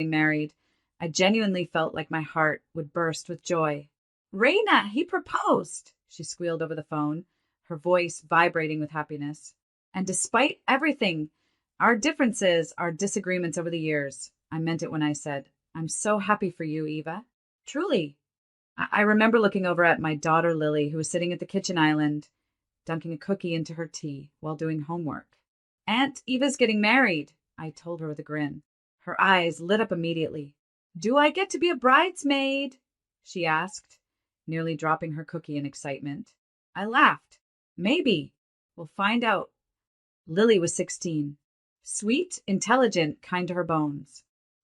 married, I genuinely felt like my heart would burst with joy. Reina, he proposed, she squealed over the phone, her voice vibrating with happiness. And despite everything, our differences, our disagreements over the years, I meant it when I said, I'm so happy for you, Eva. Truly. I remember looking over at my daughter, Lily, who was sitting at the kitchen island, dunking a cookie into her tea while doing homework. Aunt Eva's getting married, I told her with a grin. Her eyes lit up immediately. Do I get to be a bridesmaid? She asked, nearly dropping her cookie in excitement. I laughed. Maybe. We'll find out. Lily was 16. Sweet, intelligent, kind to her bones.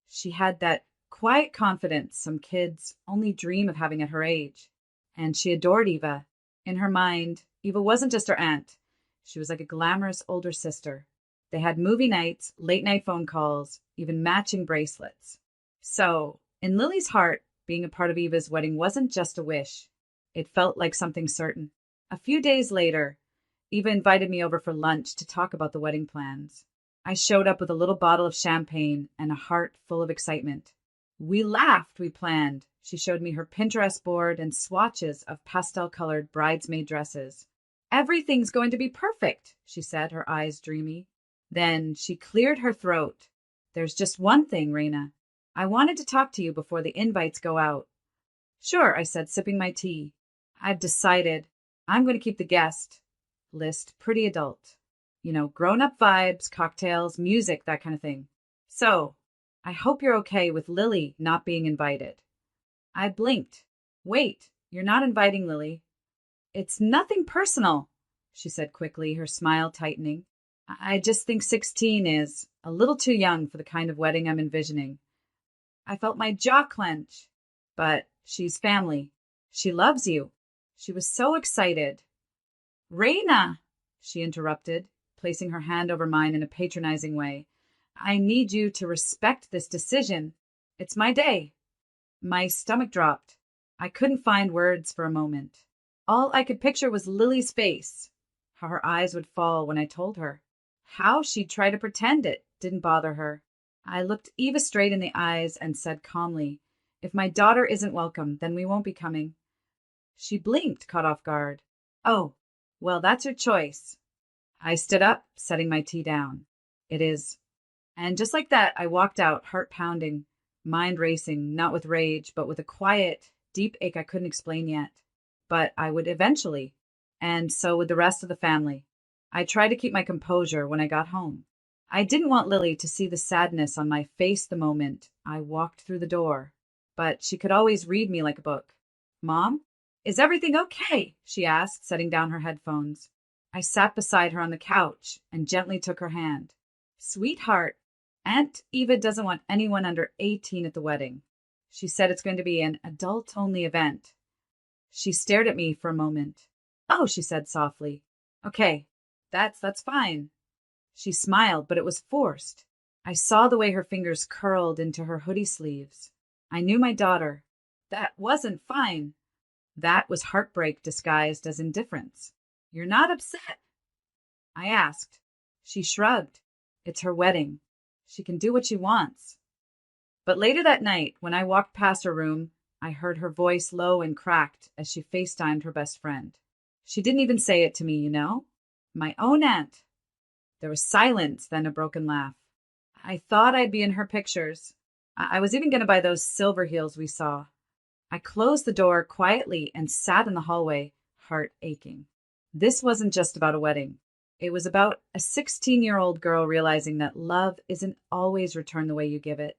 She had that quiet confidence some kids only dream of having at her age. And she adored Eva. In her mind, Eva wasn't just her aunt. She was like a glamorous older sister. They had movie nights, late-night phone calls, even matching bracelets. So, in Lily's heart, being a part of Eva's wedding wasn't just a wish. It felt like something certain. A few days later, Eva invited me over for lunch to talk about the wedding plans. I showed up with a little bottle of champagne and a heart full of excitement. We laughed, we planned. She showed me her Pinterest board and swatches of pastel-colored bridesmaid dresses. Everything's going to be perfect, she said, her eyes dreamy. Then she cleared her throat. There's just one thing, Reina. I wanted to talk to you before the invites go out. Sure, I said, sipping my tea. I've decided I'm going to keep the guest list pretty adult. You know, grown-up vibes, cocktails, music, that kind of thing. So, I hope you're okay with Lily not being invited. I blinked. Wait, you're not inviting Lily. It's nothing personal, she said quickly, her smile tightening. I just think 16 is a little too young for the kind of wedding I'm envisioning. I felt my jaw clench. But she's family. She loves you. She was so excited. Reina, she interrupted, placing her hand over mine in a patronizing way. I need you to respect this decision. It's my day. My stomach dropped. I couldn't find words for a moment. All I could picture was Lily's face, how her eyes would fall when I told her, how she'd try to pretend it didn't bother her. I looked Eva straight in the eyes and said calmly, if my daughter isn't welcome, then we won't be coming. She blinked, caught off guard. Oh, well, that's your choice. I stood up, setting my tea down. It is. And just like that, I walked out, heart pounding, mind racing, not with rage, but with a quiet, deep ache I couldn't explain yet. But I would eventually. And so would the rest of the family. I tried to keep my composure when I got home. I didn't want Lily to see the sadness on my face the moment I walked through the door. But she could always read me like a book. Mom, is everything okay? She asked, setting down her headphones. I sat beside her on the couch and gently took her hand. Sweetheart, Aunt Eva doesn't want anyone under 18 at the wedding. She said it's going to be an adult-only event. She stared at me for a moment. Oh, she said softly. Okay, that's fine. She smiled, but it was forced. I saw the way her fingers curled into her hoodie sleeves. I knew my daughter. That wasn't fine. That was heartbreak disguised as indifference. You're not upset? I asked. She shrugged. It's her wedding. She can do what she wants. But later that night, when I walked past her room, I heard her voice low and cracked as she FaceTimed her best friend. She didn't even say it to me, you know? My own aunt. There was silence, then a broken laugh. I thought I'd be in her pictures. I was even going to buy those silver heels we saw. I closed the door quietly and sat in the hallway, heart aching. This wasn't just about a wedding. It was about a 16-year-old girl realizing that love isn't always returned the way you give it.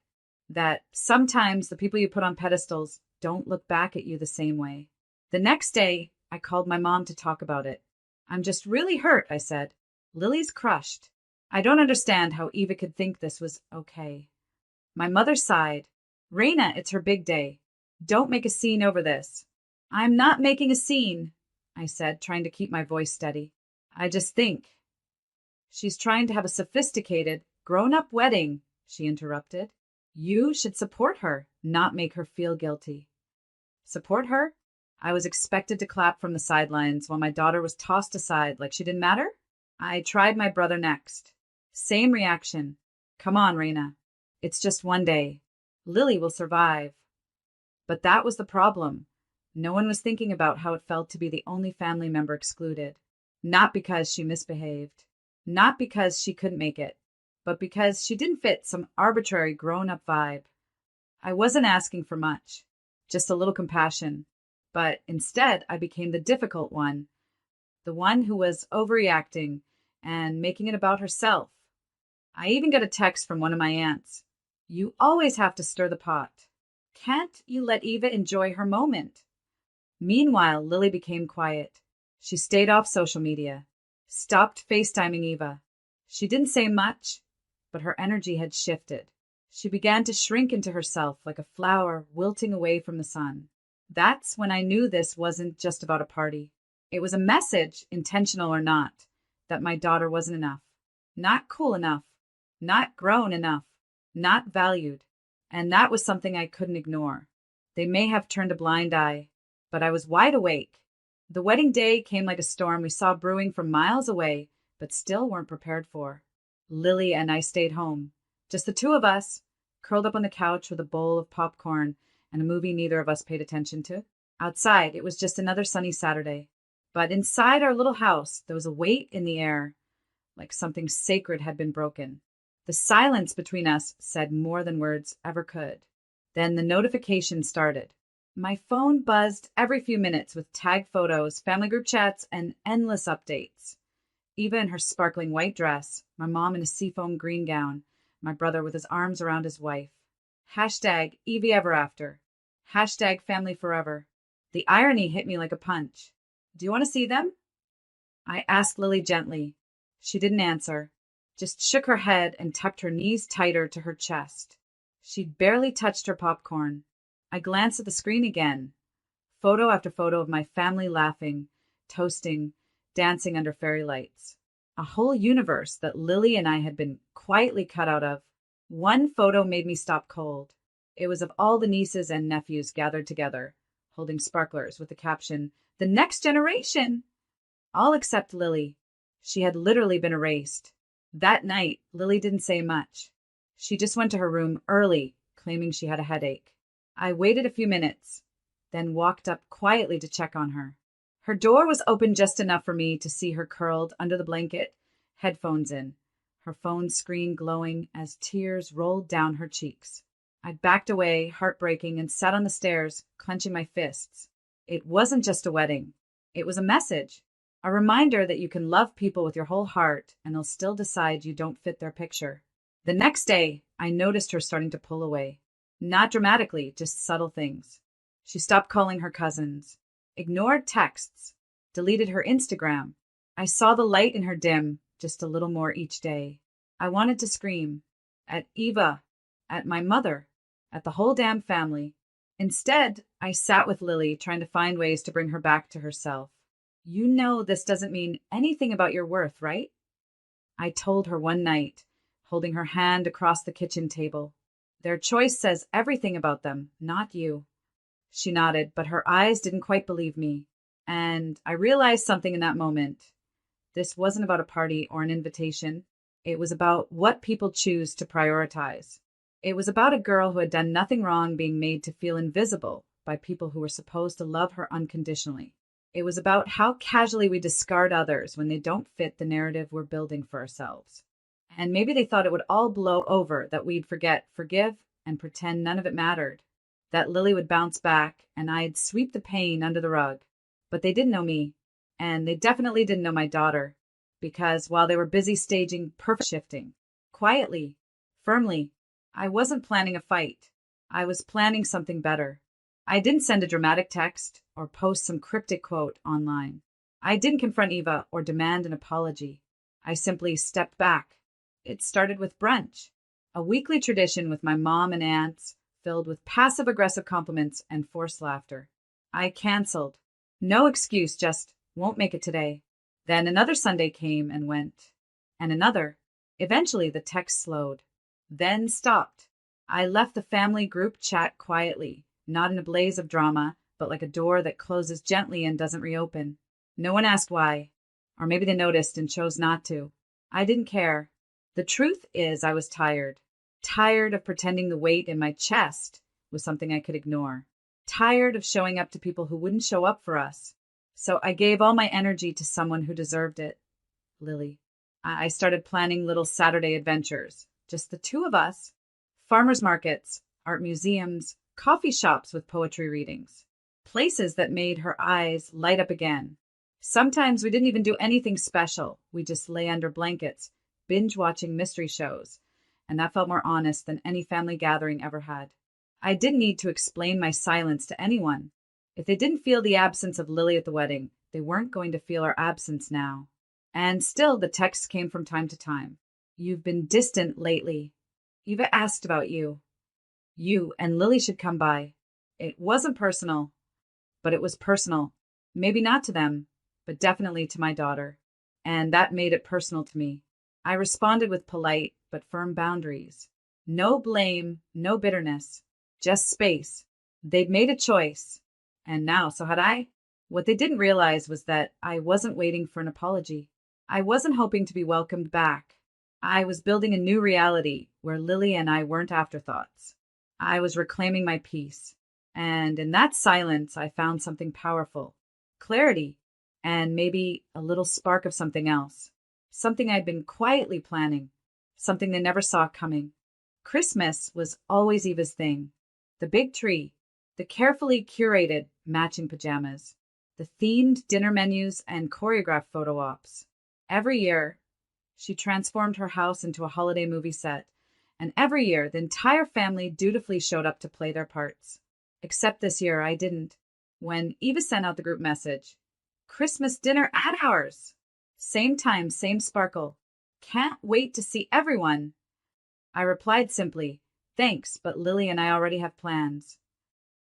That sometimes the people you put on pedestals don't look back at you the same way. The next day, I called my mom to talk about it. I'm just really hurt, I said. Lily's crushed. I don't understand how Eva could think this was okay. My mother sighed. Reina, it's her big day. Don't make a scene over this. I'm not making a scene, I said, trying to keep my voice steady. I just think. She's trying to have a sophisticated, grown-up wedding, she interrupted. You should support her, not make her feel guilty. Support her? I was expected to clap from the sidelines while my daughter was tossed aside like she didn't matter. I tried my brother next. Same reaction. Come on, Reina. It's just one day. Lily will survive. But that was the problem. No one was thinking about how it felt to be the only family member excluded. Not because she misbehaved, not because she couldn't make it, but because she didn't fit some arbitrary grown-up vibe. I wasn't asking for much, just a little compassion. But instead, I became the difficult one, the one who was overreacting and making it about herself. I even got a text from one of my aunts. You always have to stir the pot. Can't you let Eva enjoy her moment? Meanwhile, Lily became quiet. She stayed off social media, stopped FaceTiming Eva. She didn't say much, but her energy had shifted. She began to shrink into herself like a flower wilting away from the sun. That's when I knew this wasn't just about a party. It was a message, intentional or not, that my daughter wasn't enough, not cool enough, not grown enough, not valued. And that was something I couldn't ignore. They may have turned a blind eye, but I was wide awake. The wedding day came like a storm we saw brewing from miles away, but still weren't prepared for. Lily and I stayed home, just the two of us, curled up on the couch with a bowl of popcorn and a movie neither of us paid attention to. Outside, it was just another sunny Saturday. But inside our little house, there was a weight in the air, like something sacred had been broken. The silence between us said more than words ever could. Then the notification started. My phone buzzed every few minutes with tagged photos, family group chats, and endless updates. Eva in her sparkling white dress, my mom in a seafoam green gown, my brother with his arms around his wife. Hashtag Evie ever after. Hashtag family forever. The irony hit me like a punch. Do you want to see them? I asked Lily gently. She didn't answer, just shook her head and tucked her knees tighter to her chest. She'd barely touched her popcorn. I glanced at the screen again. Photo after photo of my family laughing, toasting, dancing under fairy lights. A whole universe that Lily and I had been quietly cut out of. One photo made me stop cold. It was of all the nieces and nephews gathered together, holding sparklers with the caption, "The next generation!" All except Lily. She had literally been erased. That night, Lily didn't say much. She just went to her room early, claiming she had a headache. I waited a few minutes, then walked up quietly to check on her. Her door was open just enough for me to see her curled under the blanket, headphones in, her phone screen glowing as tears rolled down her cheeks. I backed away, heartbreaking, and sat on the stairs, clenching my fists. It wasn't just a wedding. It was a message. A reminder that you can love people with your whole heart and they'll still decide you don't fit their picture. The next day, I noticed her starting to pull away. Not dramatically, just subtle things. She stopped calling her cousins, ignored texts, deleted her Instagram. I saw the light in her dim just a little more each day. I wanted to scream at Eva, at my mother, at the whole damn family. Instead, I sat with Lily, trying to find ways to bring her back to herself. You know this doesn't mean anything about your worth, right? I told her one night, holding her hand across the kitchen table. Their choice says everything about them, not you. She nodded, but her eyes didn't quite believe me. And I realized something in that moment. This wasn't about a party or an invitation. It was about what people choose to prioritize. It was about a girl who had done nothing wrong being made to feel invisible by people who were supposed to love her unconditionally. It was about how casually we discard others when they don't fit the narrative we're building for ourselves. And maybe they thought it would all blow over, that we'd forget, forgive, and pretend none of it mattered. That Lily would bounce back and I'd sweep the pain under the rug. But they didn't know me. And they definitely didn't know my daughter. Because while they were busy staging perfect shifting, quietly, firmly, I wasn't planning a fight. I was planning something better. I didn't send a dramatic text or post some cryptic quote online. I didn't confront Eva or demand an apology. I simply stepped back. It started with brunch, a weekly tradition with my mom and aunts, filled with passive-aggressive compliments and forced laughter. I canceled. No excuse, just won't make it today. Then another Sunday came and went, and another. Eventually, the text slowed, then stopped. I left the family group chat quietly, not in a blaze of drama, but like a door that closes gently and doesn't reopen. No one asked why, or maybe they noticed and chose not to. I didn't care. The truth is I was tired. Tired of pretending the weight in my chest was something I could ignore. Tired of showing up to people who wouldn't show up for us. So I gave all my energy to someone who deserved it. Lily. I started planning little Saturday adventures. Just the two of us. Farmers markets, art museums, coffee shops with poetry readings. Places that made her eyes light up again. Sometimes we didn't even do anything special. We just lay under blankets, binge watching mystery shows. And that felt more honest than any family gathering ever had. I didn't need to explain my silence to anyone. If they didn't feel the absence of Lily at the wedding, they weren't going to feel our absence now. And still, the texts came from time to time. You've been distant lately. Eva asked about you. You and Lily should come by. It wasn't personal, but it was personal. Maybe not to them, but definitely to my daughter. And that made it personal to me. I responded with polite but firm boundaries. No blame, no bitterness, just space. They'd made a choice. And now, so had I. What they didn't realize was that I wasn't waiting for an apology. I wasn't hoping to be welcomed back. I was building a new reality where Lily and I weren't afterthoughts. I was reclaiming my peace. And in that silence, I found something powerful. Clarity. And maybe a little spark of something else. Something I'd been quietly planning. Something they never saw coming. Christmas was always Eva's thing. The big tree. The carefully curated matching pajamas. The themed dinner menus and choreographed photo ops. Every year, she transformed her house into a holiday movie set. And every year, the entire family dutifully showed up to play their parts. Except this year, I didn't. When Eva sent out the group message, Christmas dinner at ours. Same time, same sparkle. Can't wait to see everyone. I replied simply, thanks, but Lily and I already have plans.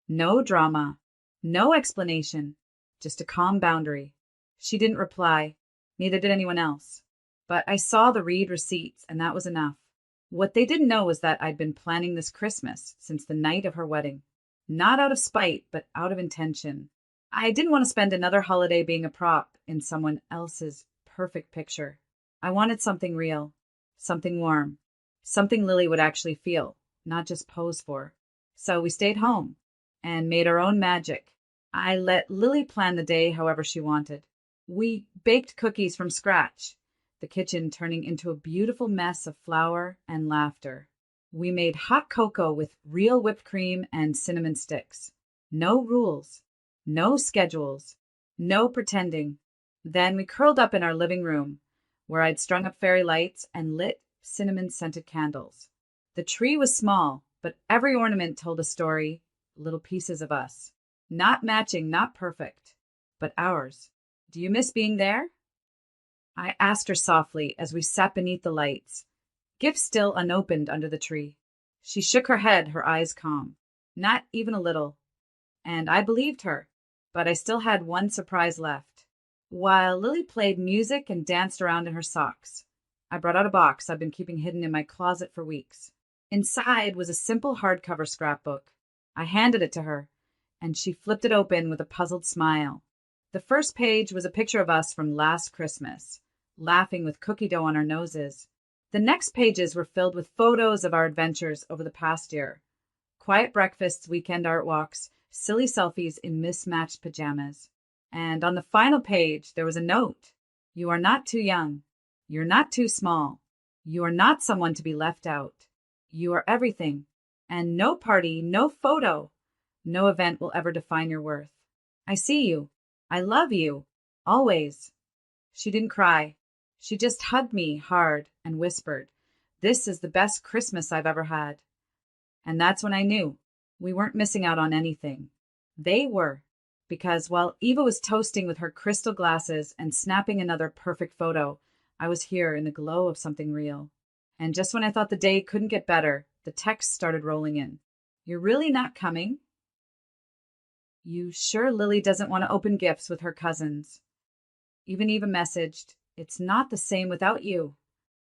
No drama, no explanation, just a calm boundary. She didn't reply, neither did anyone else. But I saw the read receipts, and that was enough. What they didn't know was that I'd been planning this Christmas since the night of her wedding. Not out of spite, but out of intention. I didn't want to spend another holiday being a prop in someone else's perfect picture. I wanted something real, something warm, something Lily would actually feel, not just pose for. So we stayed home and made our own magic. I let Lily plan the day however she wanted. We baked cookies from scratch, the kitchen turning into a beautiful mess of flour and laughter. We made hot cocoa with real whipped cream and cinnamon sticks. No rules, no schedules, no pretending. Then we curled up in our living room, where I'd strung up fairy lights and lit cinnamon-scented candles. The tree was small, but every ornament told a story, little pieces of us. Not matching, not perfect, but ours. Do you miss being there? I asked her softly as we sat beneath the lights, gifts still unopened under the tree. She shook her head, her eyes calm. Not even a little. And I believed her, but I still had one surprise left. While Lily played music and danced around in her socks, I brought out a box I've been keeping hidden in my closet for weeks. Inside was a simple hardcover scrapbook. I handed it to her, and she flipped it open with a puzzled smile. The first page was a picture of us from last Christmas, laughing with cookie dough on our noses. The next pages were filled with photos of our adventures over the past year. Quiet breakfasts, weekend art walks, silly selfies in mismatched pajamas. And on the final page, there was a note. You are not too young. You're not too small. You are not someone to be left out. You are everything. And no party, no photo, no event will ever define your worth. I see you. I love you. Always. She didn't cry. She just hugged me hard and whispered, "This is the best Christmas I've ever had." And that's when I knew we weren't missing out on anything. They were. Because while Eva was toasting with her crystal glasses and snapping another perfect photo, I was here in the glow of something real. And just when I thought the day couldn't get better, the texts started rolling in. You're really not coming? You sure Lily doesn't want to open gifts with her cousins? Even Eva messaged, it's not the same without you.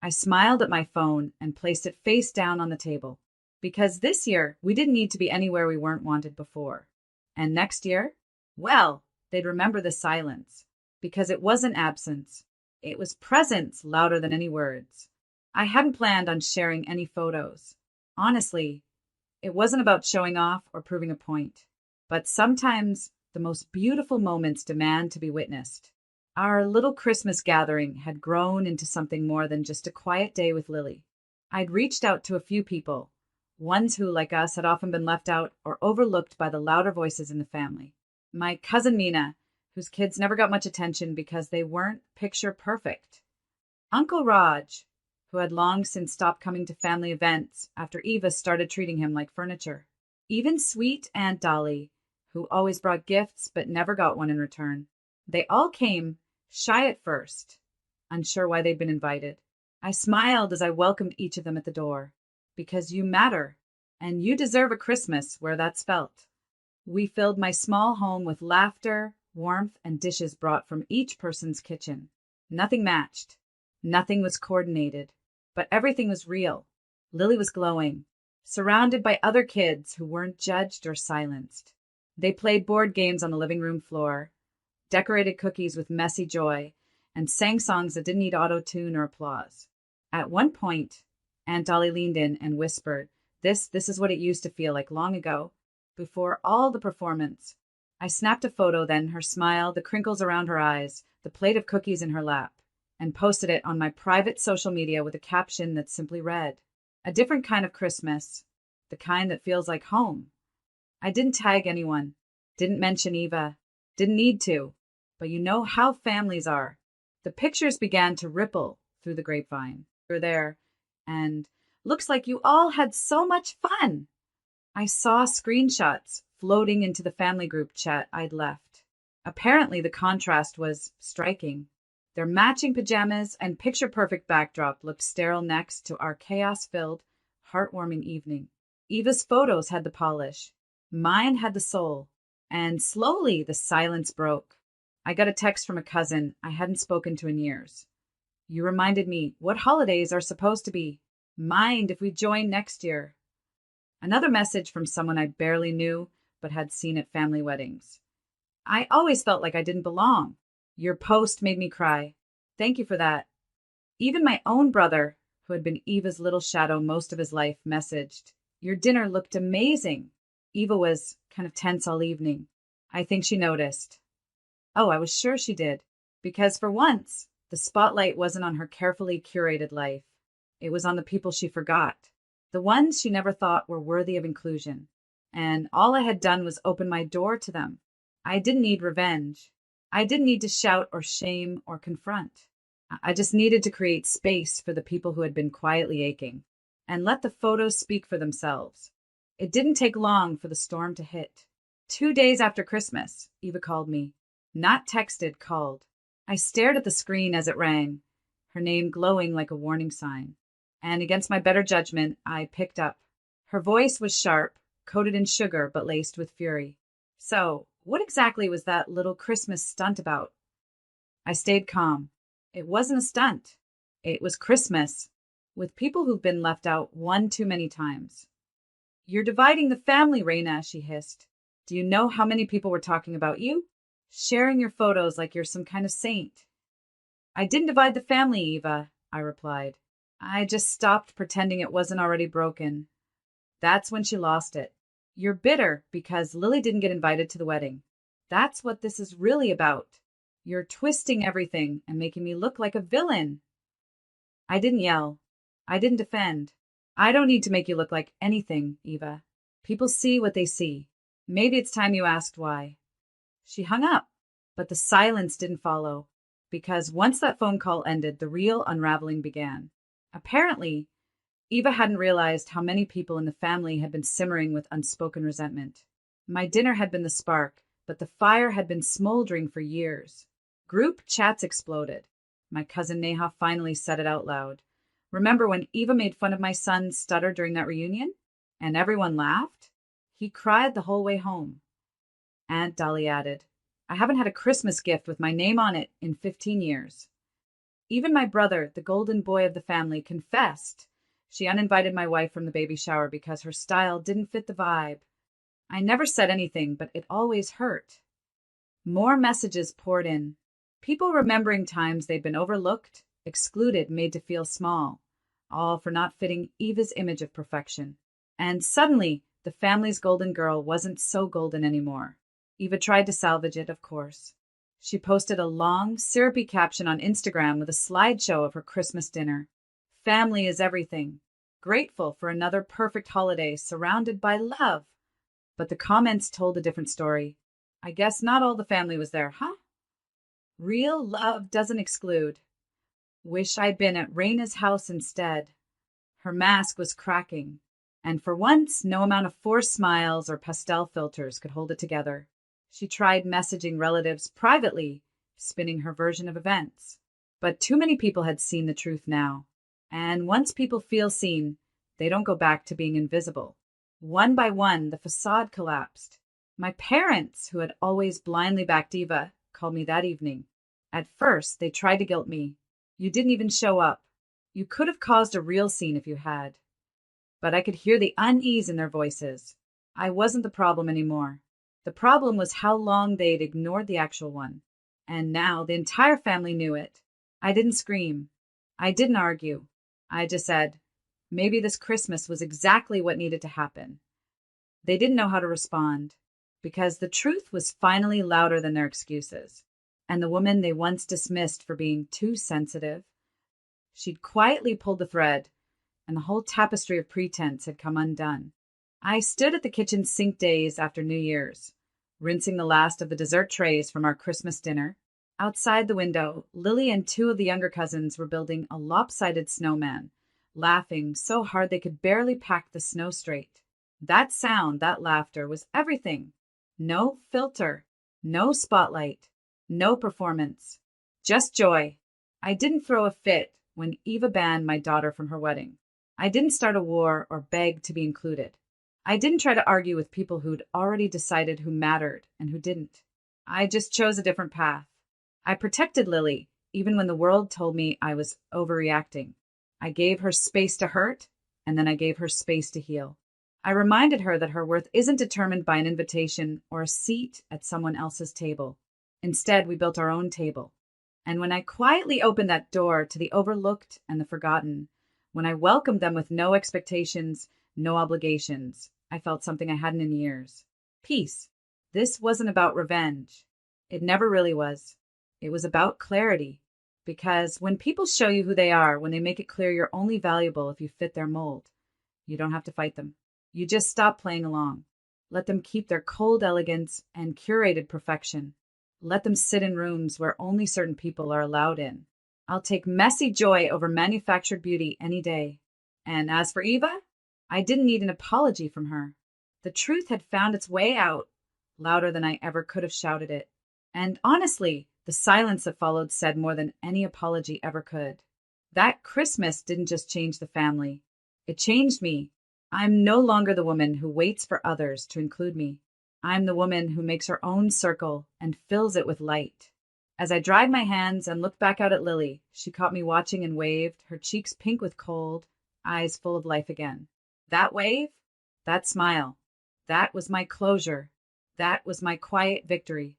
I smiled at my phone and placed it face down on the table. Because this year, we didn't need to be anywhere we weren't wanted before. And next year? Well, they'd remember the silence. Because it wasn't absence. It was presence louder than any words. I hadn't planned on sharing any photos. Honestly, it wasn't about showing off or proving a point, but sometimes the most beautiful moments demand to be witnessed. Our little Christmas gathering had grown into something more than just a quiet day with Lily. I'd reached out to a few people, ones who, like us, had often been left out or overlooked by the louder voices in the family. My cousin Mina, whose kids never got much attention because they weren't picture perfect. Uncle Raj, who had long since stopped coming to family events after Eva started treating him like furniture. Even sweet Aunt Dolly, who always brought gifts but never got one in return. They all came, shy at first, unsure why they'd been invited. I smiled as I welcomed each of them at the door. Because you matter, and you deserve a Christmas where that's felt. We filled my small home with laughter, warmth, and dishes brought from each person's kitchen. Nothing matched. Nothing was coordinated. But everything was real. Lily was glowing, surrounded by other kids who weren't judged or silenced. They played board games on the living room floor, decorated cookies with messy joy, and sang songs that didn't need auto-tune or applause. At one point, Aunt Dolly leaned in and whispered, This is what it used to feel like long ago, before all the performance. I snapped a photo then, her smile, the crinkles around her eyes, the plate of cookies in her lap, and posted it on my private social media with a caption that simply read, A different kind of Christmas, the kind that feels like home. I didn't tag anyone, didn't mention Eva, didn't need to, but you know how families are. The pictures began to ripple through the grapevine. You're there, and looks like you all had so much fun. I saw screenshots floating into the family group chat I'd left. Apparently, the contrast was striking. Their matching pajamas and picture-perfect backdrop looked sterile next to our chaos-filled, heartwarming evening. Eva's photos had the polish. Mine had the soul. And slowly, the silence broke. I got a text from a cousin I hadn't spoken to in years. You reminded me what holidays are supposed to be. Mind if we join next year? Another message from someone I barely knew but had seen at family weddings. I always felt like I didn't belong. Your post made me cry. Thank you for that. Even my own brother, who had been Eva's little shadow most of his life, messaged, Your dinner looked amazing. Eva was kind of tense all evening. I think she noticed. Oh, I was sure she did. Because for once, the spotlight wasn't on her carefully curated life. It was on the people she forgot. The ones she never thought were worthy of inclusion. And all I had done was open my door to them. I didn't need revenge. I didn't need to shout or shame or confront. I just needed to create space for the people who had been quietly aching and let the photos speak for themselves. It didn't take long for the storm to hit. 2 days after Christmas, Eva called me. Not texted, called. I stared at the screen as it rang, her name glowing like a warning sign. And against my better judgment, I picked up. Her voice was sharp, coated in sugar, but laced with fury. So, what exactly was that little Christmas stunt about? I stayed calm. It wasn't a stunt. It was Christmas, with people who've been left out one too many times. You're dividing the family, Reina, she hissed. Do you know how many people were talking about you? Sharing your photos like you're some kind of saint. I didn't divide the family, Eva, I replied. I just stopped pretending it wasn't already broken. That's when she lost it. You're bitter because Lily didn't get invited to the wedding. That's what this is really about. You're twisting everything and making me look like a villain. I didn't yell. I didn't defend. I don't need to make you look like anything, Eva. People see what they see. Maybe it's time you asked why. She hung up, but the silence didn't follow, because once that phone call ended, the real unraveling began. Apparently, Eva hadn't realized how many people in the family had been simmering with unspoken resentment. My dinner had been the spark, but the fire had been smoldering for years. Group chats exploded. My cousin Neha finally said it out loud. Remember when Eva made fun of my son's stutter during that reunion? And everyone laughed? He cried the whole way home. Aunt Dolly added, I haven't had a Christmas gift with my name on it in 15 years. Even my brother, the golden boy of the family, confessed she uninvited my wife from the baby shower because her style didn't fit the vibe. I never said anything, but it always hurt. More messages poured in. People remembering times they'd been overlooked, excluded, made to feel small, all for not fitting Eva's image of perfection. And suddenly, the family's golden girl wasn't so golden anymore. Eva tried to salvage it, of course. She posted a long, syrupy caption on Instagram with a slideshow of her Christmas dinner. Family is everything. Grateful for another perfect holiday surrounded by love. But the comments told a different story. I guess not all the family was there, huh? Real love doesn't exclude. Wish I'd been at Raina's house instead. Her mask was cracking, and for once, no amount of forced smiles or pastel filters could hold it together. She tried messaging relatives privately, spinning her version of events. But too many people had seen the truth now. And once people feel seen, they don't go back to being invisible. One by one, the facade collapsed. My parents, who had always blindly backed Eva, called me that evening. At first, they tried to guilt me. You didn't even show up. You could have caused a real scene if you had. But I could hear the unease in their voices. I wasn't the problem anymore. The problem was how long they'd ignored the actual one. And now the entire family knew it. I didn't scream. I didn't argue. I just said, maybe this Christmas was exactly what needed to happen. They didn't know how to respond, because the truth was finally louder than their excuses. And the woman they once dismissed for being too sensitive, she'd quietly pulled the thread, and the whole tapestry of pretense had come undone. I stood at the kitchen sink days after New Year's, rinsing the last of the dessert trays from our Christmas dinner. Outside the window, Lily and two of the younger cousins were building a lopsided snowman, laughing so hard they could barely pack the snow straight. That sound, that laughter, was everything. No filter, no spotlight, no performance, just joy. I didn't throw a fit when Eva banned my daughter from her wedding. I didn't start a war or beg to be included. I didn't try to argue with people who'd already decided who mattered and who didn't. I just chose a different path. I protected Lily, even when the world told me I was overreacting. I gave her space to hurt, and then I gave her space to heal. I reminded her that her worth isn't determined by an invitation or a seat at someone else's table. Instead, we built our own table. And when I quietly opened that door to the overlooked and the forgotten, when I welcomed them with no expectations, no obligations, I felt something I hadn't in years. Peace. This wasn't about revenge. It never really was. It was about clarity. Because when people show you who they are, when they make it clear you're only valuable if you fit their mold, you don't have to fight them. You just stop playing along. Let them keep their cold elegance and curated perfection. Let them sit in rooms where only certain people are allowed in. I'll take messy joy over manufactured beauty any day. And as for Eva, I didn't need an apology from her. The truth had found its way out, louder than I ever could have shouted it. And honestly, the silence that followed said more than any apology ever could. That Christmas didn't just change the family. It changed me. I'm no longer the woman who waits for others to include me. I'm the woman who makes her own circle and fills it with light. As I dried my hands and looked back out at Lily, she caught me watching and waved, her cheeks pink with cold, eyes full of life again. That wave, that smile, that was my closure. That was my quiet victory.